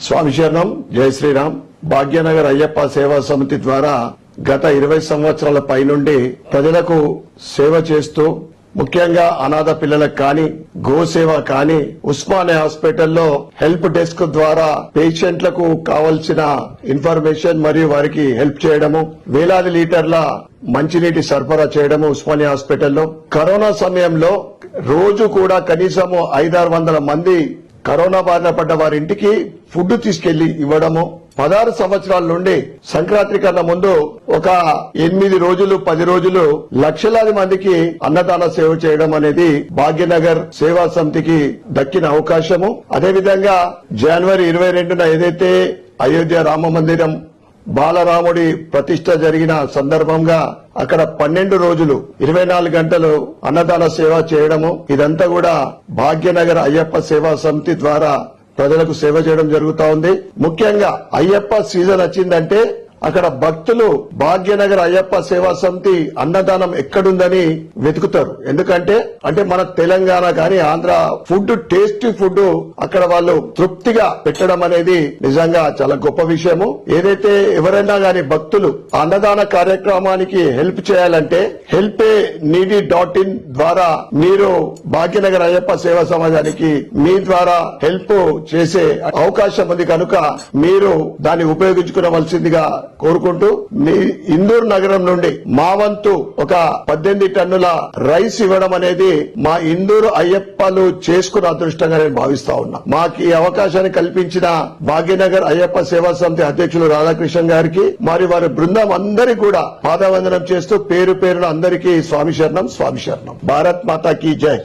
స్వామి శరణం, జై శ్రీరామ్. భాగ్యనగర్ అయ్యప్ప సేవా సమితి ద్వారా గత 20 సంవత్సరాల పైనుండి ప్రజలకు సేవ చేస్తూ ముఖ్యంగా అనాథ పిల్లలకు కానీ గోసేవ కానీ ఉస్మానియా హాస్పిటల్లో హెల్ప్ డెస్క్ ద్వారా పేషెంట్లకు కావలసిన ఇన్ఫర్మేషన్ మరియు వారికి హెల్ప్ చేయడము, వేలాది లీటర్ల మంచినీటి సరఫరా చేయడము ఉస్మానియా హాస్పిటల్లో. కరోనా సమయంలో రోజు కూడా కనీసము 500-600 మంది కరోనా బారిన పడ్డ వారి ఇంటికి ఫుడ్ తీసుకెళ్లి ఇవ్వడము. 16 సంవత్సరాల నుండి సంక్రాంతి కన్నా ముందు ఒక 8 రోజులు 10 రోజులు లక్షలాది మందికి అన్నదాన సేవ చేయడం అనేది భాగ్యనగర్ సేవా సమితికి దక్కిన అవకాశము. అదేవిధంగా జనవరి 22న ఏదైతే అయోధ్య రామ మందిరం బాలరాముడి ప్రతిష్ట జరిగిన సందర్భంగా అక్కడ 12 రోజులు 24 గంటలు అన్నదాన సేవ చేయడము, ఇదంతా కూడా భాగ్యనగర్ అయ్యప్ప సేవా సమితి ద్వారా ప్రజలకు సేవ చేయడం జరుగుతా ఉంది. ముఖ్యంగా అయ్యప్ప సీజన్ వచ్చిందంటే అక్కడ భక్తులు భాగ్యనగర్ అయ్యప్ప సేవా సమితి అన్నదానం ఎక్కడుందని వెతుకుతారు. ఎందుకంటే మన తెలంగాణ కానీ ఆంధ్ర ఫుడ్, టేస్టీ ఫుడ్ అక్కడ వాళ్ళు తృప్తిగా పెట్టడం అనేది నిజంగా చాలా గొప్ప విషయము. ఏదైతే ఎవరైనా గాని భక్తులు అన్నదాన కార్యక్రమానికి హెల్ప్ చేయాలంటే helpneedy.in ద్వారా మీరు భాగ్యనగర్ అయ్యప్ప సేవా సమాజానికి మీ ద్వారా హెల్ప్ చేసే అవకాశం ఉంది కనుక మీరు దాన్ని ఉపయోగించుకోవలసిందిగా కోరుకుంటూ, మీ ఇందూరు నగరం నుండి మా వంతు ఒక 18 టన్నుల రైస్ ఇవ్వడం అనేది మా ఇందూరు అయ్యప్పలు చేసుకున్న అదృష్టంగా నేను భావిస్తా ఉన్నా. మాకు ఈ అవకాశాన్ని కల్పించిన భాగ్యనగర్ అయ్యప్ప సేవా సమితి అధ్యక్షులు రాధాకృష్ణ గారికి మరియు వారి బృందం అందరికీ కూడా పాదవందనం చేస్తూ పేరు పేరున అందరికీ స్వామి శరణం, స్వామి శరణం. భారత్ మాతా కీ జై.